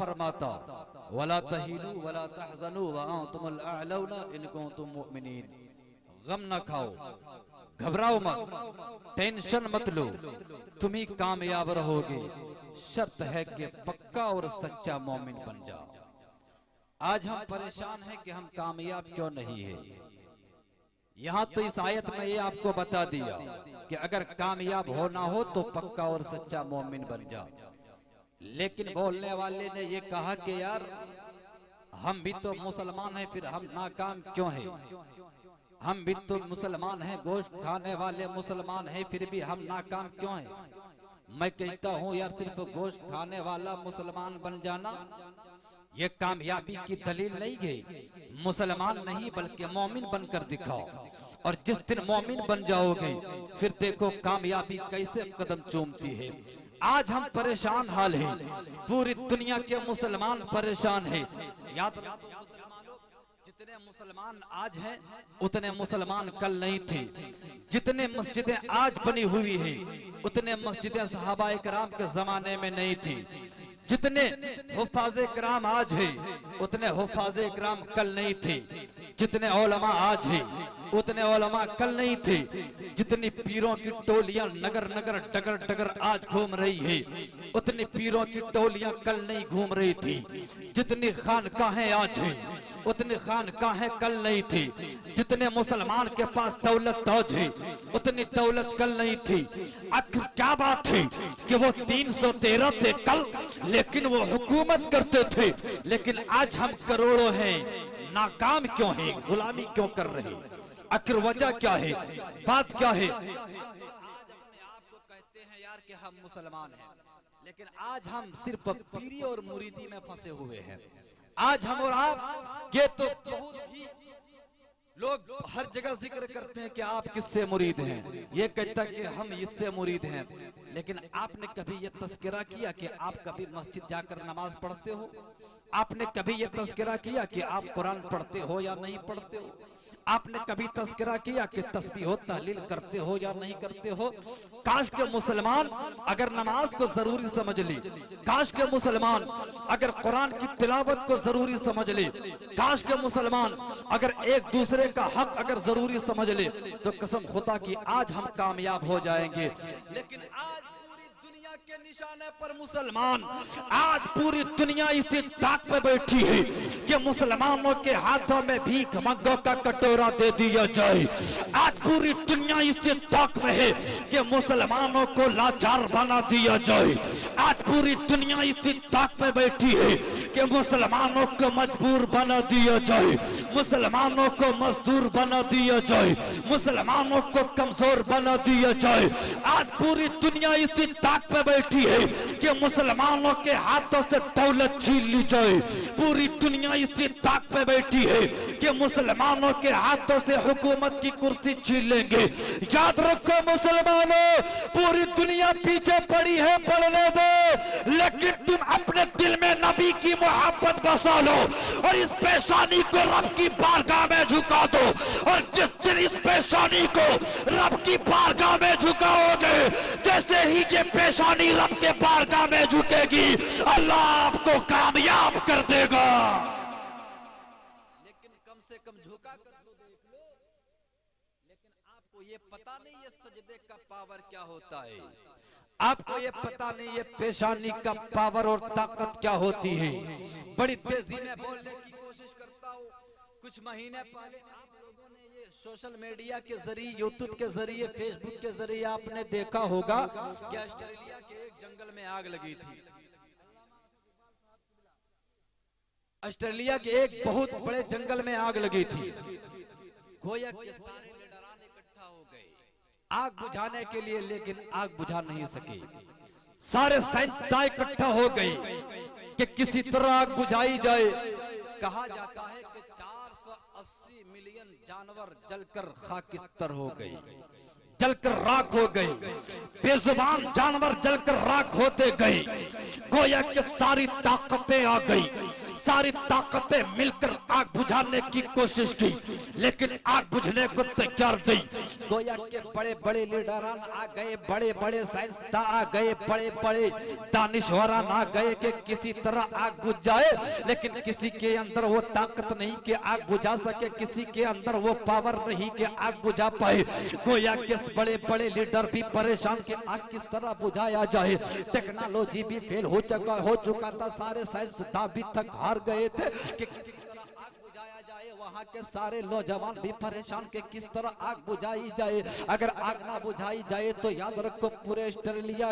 फरमाता वला तहीनु वला तहज़नु व अंतुमुल अअलौना इन कुंतुम मुमिनीन। गम न खाओ, घबराओ मत, टेंशन मत लो, तुम ही कामयाब रहोगे। शर्त है कि पक्का और सच्चा मोमिन बन जाओ। आज हम परेशान हैं कि हम कामयाब क्यों नहीं है। यहाँ तो इस आयत में ये आपको बता दिया कि अगर कामयाब होना हो तो पक्का और सच्चा मोमिन बन जाओ। लेकिन बोलने वाले ने ये कहा कि यार हम भी तो मुसलमान हैं, फिर हम नाकाम क्यों हैं? हम भी तो मुसलमान हैं, गोश्त खाने वाले मुसलमान हैं, फिर भी हम नाकाम क्यों हैं? मैं कहता हूँ यार, सिर्फ गोश्त खाने वाला मुसलमान बन जाना ये कामयाबी की दलील नहीं है। मुसलमान नहीं बल्कि मोमिन बनकर दिखाओ, और जिस दिन मोमिन बन जाओगे फिर देखो कामयाबी कैसे कदम चूमती है। आज हम परेशान हाल हैं, पूरी दुनिया के मुसलमान परेशान हैं। याद रखो मुसलमानों, जितने मुसलमान आज हैं उतने मुसलमान कल नहीं थे। जितने मस्जिदें आज बनी हुई है उतने मस्जिदें सहाबाए किराम के जमाने में नहीं थी। जितने हुफ़ाज़े किराम आज है उतने हुफ़ाज़े किराम कल नहीं थे। जितने उलमा आज है उतने उलमा कल नहीं थे। जितनी पीरों की टोलियां नगर नगर डगर डगर आज घूम रही है उतनी पीरों की टोलियां कल नहीं घूम रही थी। जितनी खानकाहें आज है उतनी खानकाहें कल नहीं थी। जितने मुसलमान के पास दौलत आज है उतनी दौलत कल नहीं थी। आखिर क्या बात है कि वो 313 थे कल, लेकिन वो हुकूमत करते थे। लेकिन आज हम करोड़ों हैं, नाकाम क्यों हैं, गुलामी क्यों कर रहे? आखिर वजह क्या है, बात क्या है? आज अपने आप को कहते हैं यार कि हम मुसलमान हैं, लेकिन आज हम सिर्फ पीरी और मुरीदी में फंसे हुए हैं। आज हम और आप ये तो बहुत ही लोग हर जगह जिक्र करते हैं कि आप किससे मुरीद हैं, ये कहता कि हम इससे मुरीद हैं। लेकिन आपने कभी ये तस्करा किया कि आप कभी मस्जिद जाकर नमाज पढ़ते हो? आपने कभी ये तस्करा किया कि आप कुरान पढ़ते हो या नहीं पढ़ते हो? आपने कभी तस्करा किया कि तस्बीह हो तहलील करते हो या नहीं करते हो? काश के मुसलमान अगर नमाज को जरूरी समझ ले, काश के मुसलमान अगर कुरान की तिलावत को जरूरी समझ ले, काश के मुसलमान अगर एक दूसरे का हक अगर जरूरी समझ ले, तो कसम खुदा की आज हम कामयाब हो जाएंगे। लेकिन आज के निशाने पर मुसलमान, आज पूरी दुनिया इसी ताक पे बैठी है कि मुसलमानों के हाथों में भीख मंगों का कटोरा दे दिया जाए। आज पूरी दुनिया इसी ताक में है कि मुसलमानों को लाचार बना दिया जाए। आज पूरी दुनिया इसी ताक पे बैठी है कि मुसलमानों को मजबूर बना दिया जाए, मुसलमानों को मजदूर बना दिया जाए, मुसलमानों को कमजोर बना दिया जाए। आज पूरी दुनिया इसी ताक पे बैठी है कि मुसलमानों के हाथों से दौलत छीन ली जाए। पूरी दुनिया इसी ताक पे बैठी है कि मुसलमानों के हाथों से हुकूमत की कुर्सी छीन लेंगे। याद रखो मुसलमानों, पूरी दुनिया पीछे पड़ी है, पढ़ने दो, लेकिन तुम अपने दिल में नबी की मोहब्बत बसा लो और इस पेशानी को रब की बारगाह में झुका दो। और जिस दिन इस पेशानी को रब की बारगाह में झुकाओगे, जैसे ही ये पेशानी रब के बारगाह में झुकेगी, अल्लाह आपको कामयाब कर देगा। लेकिन कम से कम झुका कर तो देख लो। लेकिन आपको ये पता नहीं ये सजदे का पावर क्या होता है, आपको ये पता नहीं ये पेशानी का पावर और ताकत क्या होती है। बड़ी तेजी में बोलने की कोशिश करता हूँ। कुछ महीने पहले आप लोगों ने ये सोशल मीडिया के जरिए, यूट्यूब के जरिए, फेसबुक के जरिए आपने देखा होगा कि ऑस्ट्रेलिया के एक जंगल में आग लगी थी। ऑस्ट्रेलिया के एक बहुत बड़े जंगल में आग लगी थी। गोया के सारे लीडरान इकट्ठा हो गए आग बुझाने के लिए, लेकिन आग बुझा नहीं सके। सारे साइंसदान इकट्ठा हो गए कि किसी तरह आग बुझाई जाए। कहा जाता है कि 480 मिलियन जानवर जलकर खाकिस्तर हो गए, जलकर राख हो गए। बेजुबान जानवर जलकर राख होते गए। गोया की सारी ताकतें आ गई, सारी ताकतें मिलकर आग बुझाने की कोशिश की, लेकिन आग बुझने को तैयार नहीं। गोया के बड़े बड़े लीडरान आ गए, बड़े बड़े साइंसदान आ गए, बड़े बड़े दानिशवरान आ गए कि किसी तरह आग बुझ जाए, लेकिन किसी के अंदर वो ताकत नहीं कि आग बुझा सके, किसी के अंदर वो पावर नहीं कि आग बुझा पाए। गोया के बड़े बड़े लीडर भी परेशान कि आग किस तरह बुझाया जाए। टेक्नोलॉजी भी फेल हो चुका था, सारे साइंसदान भी थक हार गए थे कि किसी तरह आग बुझाया जाए। वहां के सारे नौजवान भी परेशान कि किस तरह आग बुझाई जाए। अगर आग ना बुझाई जाए तो याद रखो पूरे ऑस्ट्रेलिया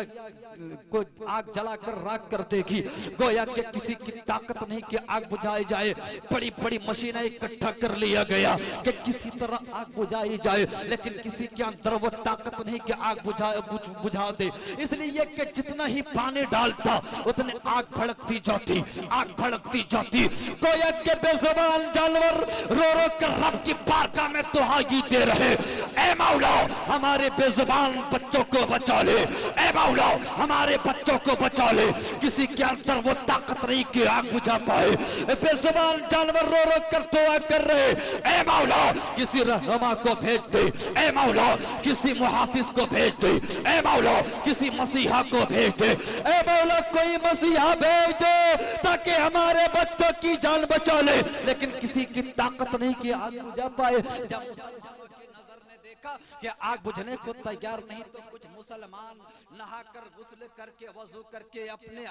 को आग जलाकर राख कर देगी। गोया के किसी की ताकत नहीं कि आग बुझाई जाए। बड़ी बड़ी मशीनें इकट्ठा कर लिया गया कि किसी तरह आग बुझाई जाए, लेकिन किसी के अंदर वो ताकत नहीं कि आग बुझा दे। इसलिए कि जितना ही पानी डालता उतने आग भड़कती जाती, आग भड़कती जाती। गोया के बेज़ुबान जानवर रो रो कर रब की बारगाह में दुआई दे रहे, ऐ मौला हमारे बेज़ुबान बच्चों को बचा ले, ऐ मौला हमारे बच्चों को बचा ले। किसी के अंदर वो ताकत नहीं कि आग बुझा पाए। बेज़ुबान जानवर रो रो कर दुआ कर रहे, ऐ मौला किसी रहनुमा को भेज दे, ऐ मौला किसी मुहाफिज को भेज दे, ऐ मौला किसी मसीहा को भेज दे, ऐ मौला कोई मसीहा भेज दे ताकि हमारे बच्चों की जान बचा ले। लेकिन किसी की ताकत नहीं कि आग बुझा पाए। जब मुसलमानों की नजर ने देखा कि आग बुझने को तैयार नहीं, तो कुछ मुसलमान नहाकर गुस्ल करके वजू करके अपने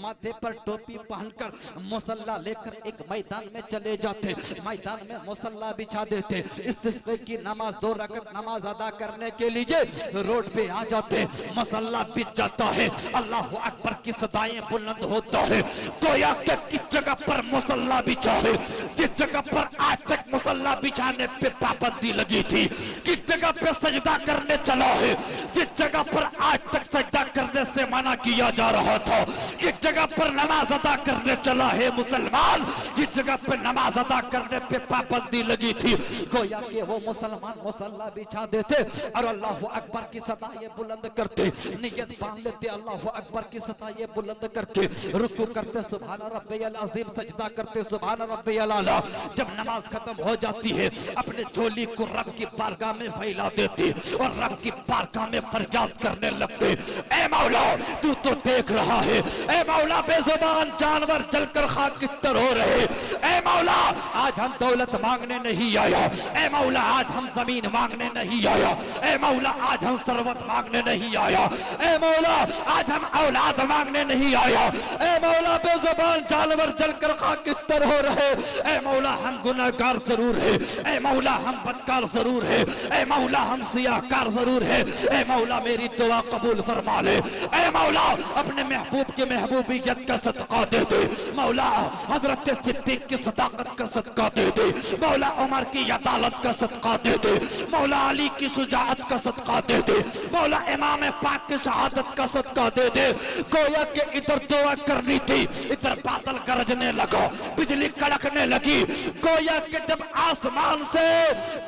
माथे पर टोपी पहनकर मुसल्ला लेकर एक मैदान में चले जाते, मैदान में मुसल्ला बिछा देते। इस्तिस्क़ा की नमाज 2 रकात नमाज अदा करने के लिए रोड पे आ जाते, मुसल्ला बिछ जाता है, अल्लाह अकबर की सदाएं बुलंद होता है। गोया के किस जगह पर मुसल्ला बिछा है, जिस जगह पर आज तक मुसल्ला बिछाने पे पाबंदी लगी थी, किस जगह पे सजदा करने चला है, जिस जगह पर आज तक सजदा करने से मना किया जा रहा था, किस जगह पर नमाज अदा करने चला है मुसलमान, जिस जगह पे नमाज अदा करने पे पाबंदी लगी थी। गोया के वो मुसलमान मुसल्ला बिछा देते और अल्लाह अकबर की सदाएं बुलंद करते, नियत बांध लेते, अल्लाह अकबर की सदाएं बुलंद करके रुकू करते, सुभान रब्बियल अज़ीम, सजदा करते सुभान रब्बियल आला। जब नमाज खत्म हो जाती है अपने झोली को रब की बारगाह में फैला देते और रब की बारगाह में फरियाद करने लगते, ऐ मौला तू तो देख रहा है, ऐ मौला बेज़ुबान जानवर जलकर खाक की तरह हो रहे, ऐ मौला आज हम दौलत मांगने नहीं आया, ऐ मौला आज हम जमीन मांगने नहीं आया, ऐ मौला आज हम सरवत मांगने नहीं आया, ऐ मौला आज हम औलाद मांगने नहीं आया, ऐ मौला बेज़ुबान जानवर जलकर खाक की तरह हो रहे, ऐ मौला हम गुनाहगार जरूर है, ऐ मौला हम बदकार जरूर है, ऐ मौला हम सियाहकार जरूर है, ऐ मौला मेरी दुआ कबूल फरमा ले, ऐ मौला अपने महबूब के महबूबियत का सदका दे दे, मौला हजरत सिद्दीक की सदाकत का सदका दे दे, मौला उमर की अदालत का सदका दे दे, मौला अली की शुजाअत का सदका दे दे, मौला इमाम पाक की शहादत का सदका दे दे। गोया के इधर दुआ करनी थी, इधर बादल गरजने लगा, बिजली कड़कने लगी। गोया के जब आसमान से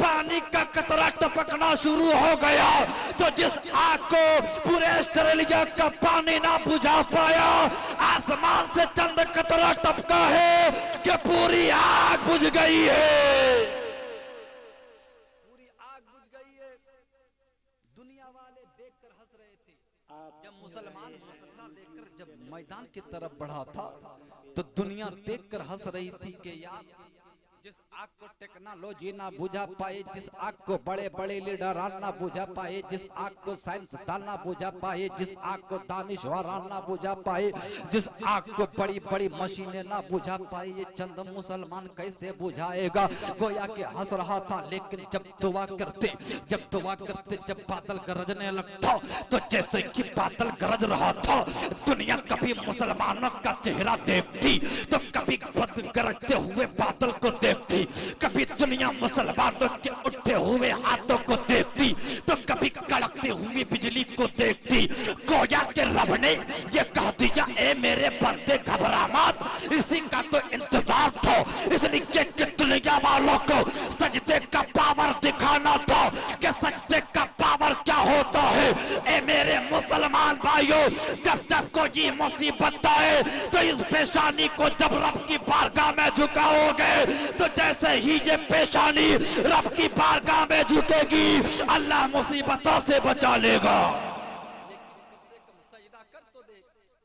पानी का कतरा टपकना शुरू हो गया तो जिस आग को पूरे ऑस्ट्रेलिया का पानी ना बुझा पाया, आसमान से चंद कतरा टपका है कि पूरी आग बुझ गई है, पूरी आग बुझ गई है। दुनिया वाले देखकर हंस रहे थे। जब मुसलमान मुसल्ला लेकर जब मैदान की तरफ बढ़ा था तो दुनिया देखकर हंस रही थी कि यार जिस आग को टेक्नोलॉजी ना बुझा पाए, जिस आग को बड़े बड़े लीडरान ना बुझा पाए, जिस आग को साइंसदान ना बुझा पाए, जिस आग को दानिशवरान ना बुझा पाए, जिस आग को बड़ी बड़ी मशीनें ना बुझा पाए, ये चंद मुसलमान कैसे बुझाएगा। गोया के हंस रहा था, लेकिन जब दुआ करते जब बादल गरजने लगता तो जैसे कि बादल गरज रहा था, दुनिया कभी मुसलमानों का चेहरा देखती तो कभी गरजते हुए बादल को देखती, कभी दुनिया मुसलमानों के उठे हुए हाथों को देखती तो कभी कड़कती हुई बिजली को देखती। गोया के रब ने ये कह दिया, ए मेरे बंदे घबरा मत, इसी का तो इंतजार था, इसलिए कि दुनिया वालों को सजदे का पावर दिखाना था कि सजदे का पावर क्या होता है। ए मेरे मुसलमान भाइयों, जब जब कोई मुसीबत आए तो इस पेशानी को जब रब की बारगाह में झुकाओगे तो जैसे ही ये पेशानी रब की बारगाह में झुकेगी अल्लाह मुसीबतों से बचा लेगा। कम से कम सजदा कर तो दे।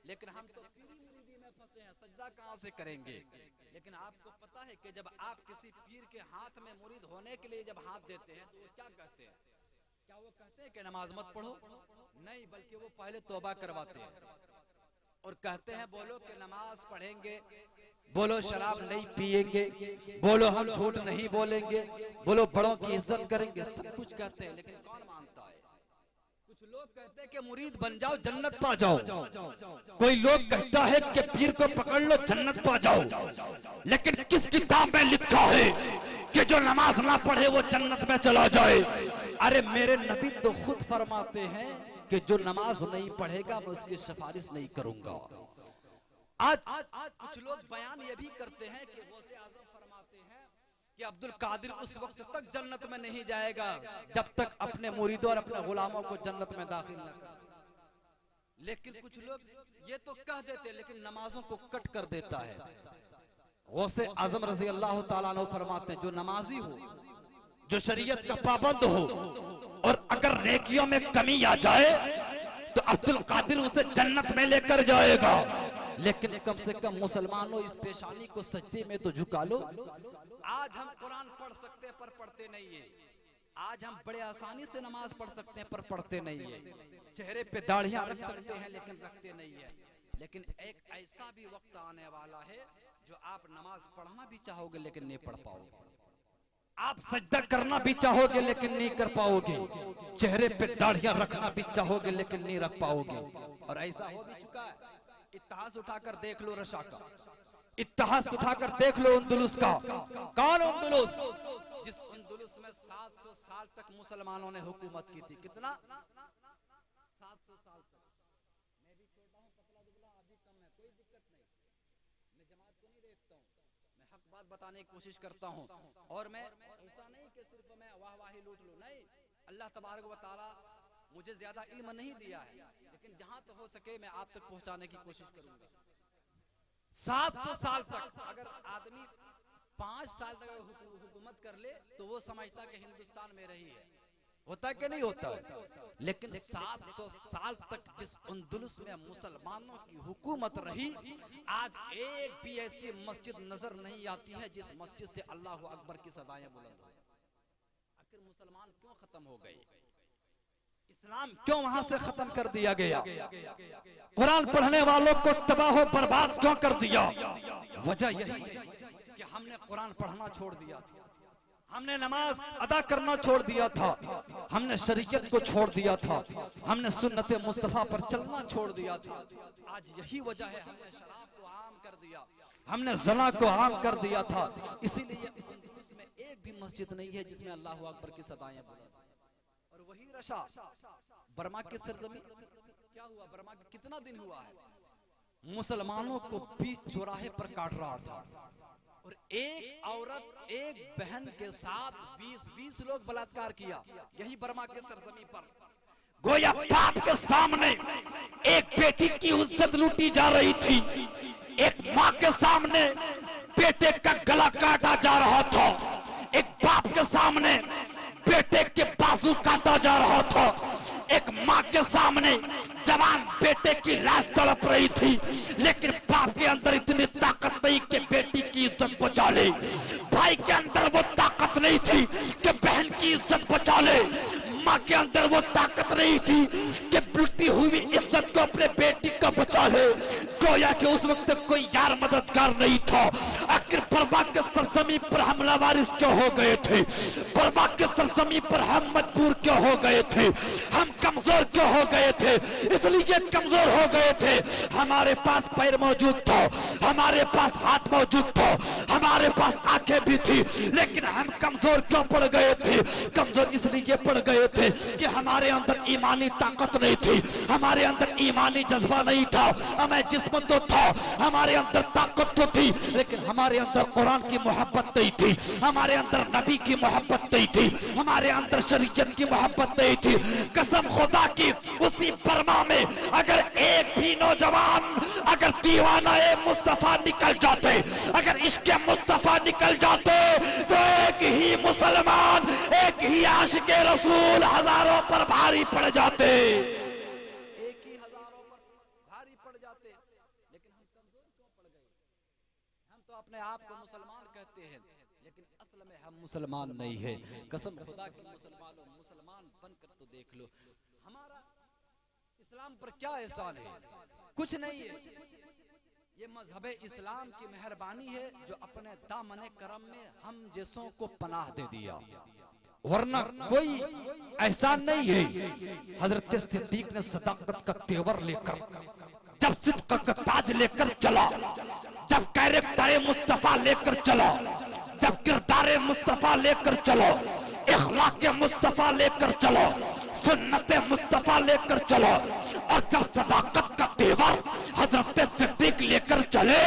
लेकिन हम तो पीरी मुरीदी में फंसे हैं, सजदा कहां से करेंगे। लेकिन आपको पता है कि जब आप किसी पीर के हाथ में मुरीद होने के लिए जब हाथ देते हैं तो वो क्या कहते हैं? क्या वो कहते हैं कि नमाज मत पढ़ो? नहीं, बल्कि वो पहले तौबा करवाते हैं और कहते हैं बोलो कि नमाज पढ़ेंगे, बोलो शराब नहीं पिएंगे, बोलो हम झूठ नहीं बोलेंगे, बोलो बड़ों की इज्जत करेंगे, सब कुछ कहते हैं। लेकिन कौन मानता है? कुछ लोग कहते हैं कि मुरीद बन जाओ जन्नत पा जाओ, कोई लोग कहता है कि पीर को पकड़ लो जन्नत पा जाओ। लेकिन किस किताब में लिखा है कि जो नमाज ना पढ़े वो जन्नत में चला जाए? अरे मेरे नबी तो खुद फरमाते हैं कि जो नमाज नहीं पढ़ेगा मैं उसकी सिफारिश नहीं करूंगा। आज कुछ लोग बयान ये भी करते हैं कि गौसे आज़म फरमाते हैं कि अब्दुल कादिर उस वक्त तक जन्नत में नहीं जाएगा जब तक अपने मुरीदों और अपने गुलामों को जन्नत में दाखिल न करे। लेकिन कुछ लोग ये तो कह देते लेकिन नमाजों को कट कर देता है। गौसे आज़म रज़ी अल्लाह ताला अन्हु फरमाते हैं जो नमाजी हो, जो शरीयत का पाबंद हो और अगर नेकियों में कमी आ जाए तो अब्दुल कादिर उसे जन्नत में लेकर जाएगा। लेकिन कम से कम मुसलमानों इस पेशानी को सजदे में तो झुका लो। आज हम कुरान पढ़ सकते हैं पर पढ़ते नहीं है। आज हम बड़े आसानी से नमाज पढ़ सकते हैं पर पढ़ते नहीं है। चेहरे पे दाढ़ियां रख सकते हैं लेकिन रखते नहीं है। लेकिन एक ऐसा भी वक्त आने वाला है जो आप नमाज पढ़ना भी चाहोगे लेकिन नहीं पढ़ पाओगे, आप सजदा करना भी चाहोगे लेकिन नहीं कर पाओगे, चेहरे पे दाढ़ियां रखना भी चाहोगे लेकिन नहीं रख पाओगे। और ऐसा हो भी चुका है। इतिहास उठाकर देख लो रशा का, इतिहास उठाकर देख लो अंदलुस का। कौन अंदलुस? जिस अंदलुस में 700 साल तक मुसलमानों ने हुकूमत की थी। कितना? 700 साल तक। मैं भी छोटा हूं, पतला दुबला, अभी कम है, कोई दिक्कत नहीं। मैं जमात को नहीं देखता हूं, मैं हक बात बताने की कोशिश करता हूं। और मैं ऐसा नहीं कि सिर्फ मैं वाहवाही लूट लूं, नहीं। अल्लाह तबारक व तआला मुझे ज्यादा इल्म नहीं दिया है, लेकिन जहां तो हो सके मैं आप तक पहुंचाने की कोशिश करूंगा। 700 साल तक अगर आदमी 5 साल तक हुकूमत कर ले तो वो समझता कि हिंदुस्तान में रही है। होता कि नहीं होता? लेकिन 700 साल तक जिस अंदलुस में मुसलमानों की हुकूमत रही, आज एक भी ऐसी मस्जिद नजर नहीं आती है जिस मस्जिद से अल्लाह अकबर की सदाएं बुलंद हो। आखिर मुसलमान क्यों खत्म हो गए? इस्लाम क्यों वहां से खत्म कर दिया गया? कुरान पढ़ने वालों को तबाह बर्बाद क्यों कर दिया? वजह यही है कि हमने कुरान पढ़ना छोड़ दिया था, हमने नमाज अदा करना छोड़ दिया था, हमने शरीयत को छोड़ दिया था, हमने सुन्नत मुस्तफा पर चलना छोड़ दिया था। आज यही वजह है, हमने शराब को आम कर दिया, हमने ज़ना को आम कर दिया था। इसीलिए इसमें एक भी मस्जिद नहीं है जिसमें अल्लाह अकबर की सदाएं बुलंद। और वही रशा बर्मा के सरजमीन क्या हुआ? बर्मा के कितना दिन हुआ है मुसलमानों को बीच चौराहे पर काट रहा था और एक औरत एक बहन के साथ 20-20 लोग बलात्कार किया, यही बर्मा के सरजमीन पर। गोया बाप के सामने एक बेटी की इज्जत लूटी जा रही थी, एक माँ के सामने बेटे का गला काटा जा रहा था, एक बाप के सामने बेटे के बाजू काटा जा रहा था, एक माँ के सामने जवान बेटे की लाश तड़प रही थी, लेकिन बाप के अंदर इतनी ताकत नहीं कि बेटी की इज्जत बचा ले, भाई के अंदर वो ताकत नहीं थी कि बहन की इज्जत बचा ले, माँ के अंदर वो ताकत नहीं थी कि लुटी हुई इज्जत को अपने बेटी का बचा ले। गोया कि उस वक्त कोई यार मददगार नहीं था। आखिर बर्मा के सरजमीन पर हमला वारिस क्यों हो गए थे? बर्मा के सरजमीन पर हम मजबूर क्यों हो गए थे? हम कमजोर क्यों हो गए थे? इसलिए कमजोर हो गए थे, हमारे पास पैर मौजूद था, हमारे पास हाथ मौजूद था, हमारे पास आंखें भी थी, लेकिन हम कमजोर क्यों पड़ गए थे? कमजोर इसलिए पड़ गए थे कि हमारे अंदर ईमानी ताकत नहीं थी, हमारे अंदर ईमानी जज्बा नहीं था। हमें जिस्म तो था, हमारे अंदर ताकत तो थी, लेकिन हमारे अंदर कुरान की मोहब्बत नहीं थी, हमारे अंदर नबी की मोहब्बत नहीं थी, हमारे अंदर शरीयत की मोहब्बत नहीं थी। कसम खुदा की, उसी बर्मा में अगर एक भी नौजवान अगर दीवाना मुस्तफा निकल जाते, अगर इसके मुस्तफा निकल जाते, तो एक ही मुसलमान, एक ही आशिके रसूल हजारों पर भारी पड़ जाते, एक ही हजारों पर भारी पड़ जाते। लेकिन हम कमजोर क्यों पड़ गए? हम तो अपने आप को मुसलमान कहते हैं, लेकिन असल में हम मुसलमान नहीं है। कसम खुदा की, मुसलमानों मुसलमान बनकर तो देख लो, हमारा इस्लाम पर क्या एहसान है? कुछ नहीं है। ये मजहब इस्लाम की मेहरबानी है जो अपने दामने करम में हम जैसों को पनाह दे दिया, वरना कोई एहसान नहीं है। हजरत सिद्दीक ने सदाकत का तेवर लेकर, जब सिद्क का ताज लेकर चला, जब कैरेक्टर मुस्तफा लेकर चला, जब किरदार मुस्तफा लेकर चलो, इखलाक मुस्तफा लेकर चलो, सुन्नत मुस्तफा लेकर चलो, और जब सदाकत का तेवर हजरत सिद्दीक लेकर चले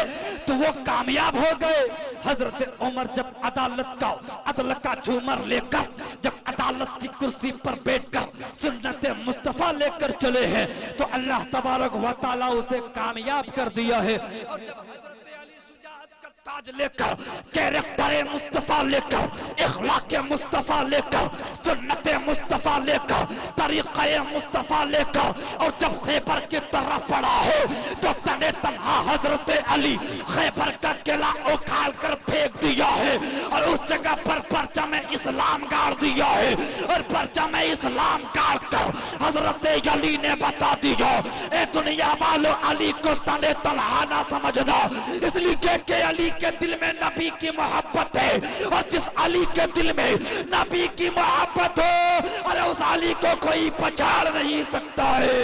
तो वो कामयाब हो गए। हजरत उमर जब अदल का झूमर लेकर, जब अदालत की कुर्सी पर बैठकर सुन्नत मुस्तफा लेकर चले हैं, तो अल्लाह तबारक व तआला उसे कामयाब कर दिया है। और जब ताज लेकर, कैरेक्टर मुस्तफा लेकर, इखलाक मुस्तफा लेकर, सुन्नत मुस्तफा लेकर, तरीक़े मुस्तफा लेकर, और जब खैबर की तरफ पड़ा हो तो तने तन्हा हजरत अली खैबर का किला उखाड़ कर फेंक दिया है, और उस जगह पर परचम इस्लाम गाड़ दिया है, और परचम इस्लाम गाड़ कर हजरत अली ने बता दिया, ए दुनिया वालों, अली को तने तन्हा ना समझना, इसलिए कि अली के दिल में नबी की मोहब्बत है, और जिस अली के दिल में नबी की मोहब्बत हो, अरे उस अली को कोई पछाड़ नहीं सकता है,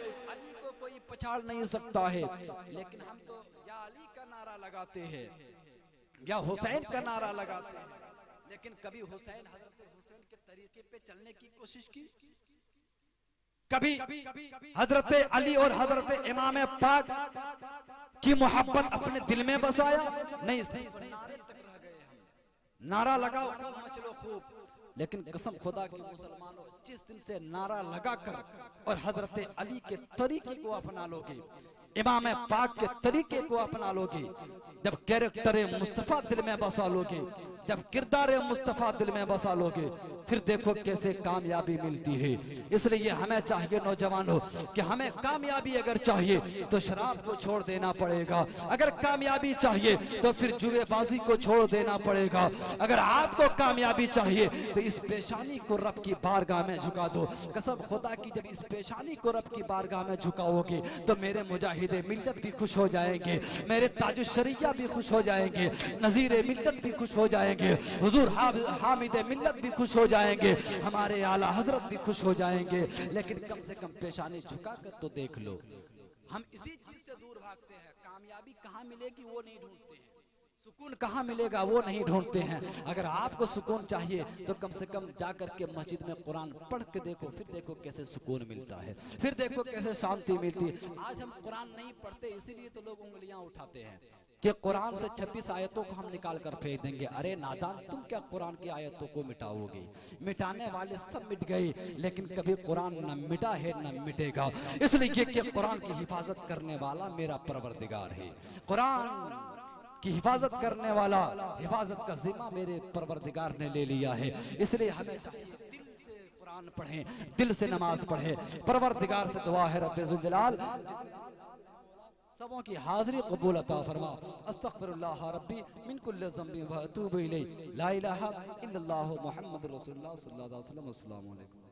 उस अली को कोई पछाड़ नहीं सकता है। लेकिन हम तो या अली का नारा लगाते हैं या हुसैन का नारा लगाते हैं, लेकिन कभी हुसैन, हजरत हुसैन के तरीके पे चलने की कोशिश की? कभी हजरत अली और हजरत इमाम पाक की मोहब्बत अपने दिल में बसाया? नहीं, नारे तक रह गए हम। नारा लगाओ खूब, मचलो खूब, लेकिन कसम खुदा की मुसलमानों, जिस दिन से नारा लगाकर और हजरत अली के तरीके को अपना लोगे, इमाम पाक के तरीके को अपना लोगे, जब कैरेक्टर मुस्तफा दिल में बसा लोगे, जब किरदार मुस्तफा दिल में बसा लोगे, फिर देखो कैसे कामयाबी मिलती है। इसलिए हमें चाहिए नौजवानों कि हमें कामयाबी अगर चाहिए तो शराब को छोड़ देना पड़ेगा, अगर कामयाबी चाहिए तो फिर जुएबाजी को छोड़ देना पड़ेगा, अगर आपको कामयाबी चाहिए तो इस पेशानी को रब की बारगाह में झुका दो। कसम खुदा की, जब इस पेशानी को रब की बारगाह में झुकाओगे तो मेरे मुजाहिदे मिल्लत भी खुश हो जाएंगे, मेरे ताजुश शरिया भी खुश हो जाएंगे, नजीर मिल्लत भी खुश हो जाएंगे, हुजूर हामिद मिल्लत भी खुश हो जाएंगे, हमारे आला हजरत भी खुश हो जाएंगे। लेकिन कम से कम पेशानी झुका कर तो देख लो। हम इसी चीज से दूर भागते हैं। कामयाबी कहाँ मिलेगी वो नहीं ढूंढते हैं, सुकून कहाँ मिलेगा वो नहीं ढूंढते हैं। अगर आपको सुकून चाहिए तो कम से कम जाकर के मस्जिद में कुरान पढ़ के देखो, फिर देखो कैसे सुकून मिलता है, फिर देखो कैसे शांति मिलती है। आज हम कुरान नहीं पढ़ते, इसीलिए तो लोग उंगलियां उठाते हैं कि कुरान से 26 आयतों को हम निकाल कर फेंक देंगे। अरे नादान, तुम क्या कुरान की आयतों को मिटाओगे? मिटाने वाले सब मिट गए, लेकिन कभी कुरान न मिटा है न मिटेगा। इसलिए कि कुरान की हिफाजत करने वाला मेरा परवरदिगार है, कुरान की हिफाजत करने वाला, हिफाजत का जिम्मा मेरे परवरदिगार ने ले लिया है। इसलिए हमें चाहिए दिल से कुरान पढ़ें, दिल से नमाज पढ़ें। परवरदिगार से दुआ है रब्बे जुल जलाल सबों की हाजिरी कबूल अता फरमा। अस्तगफिरुल्लाह रब्बी मिन कुल्लि ज़ंबि व अतूबु इलैहि, ला इलाहा इल्लल्लाहु मुहम्मदुर रसूलुल्लाह सल्लल्लाहु अलैहि वसल्लम। अस्सलामु अलैकुम।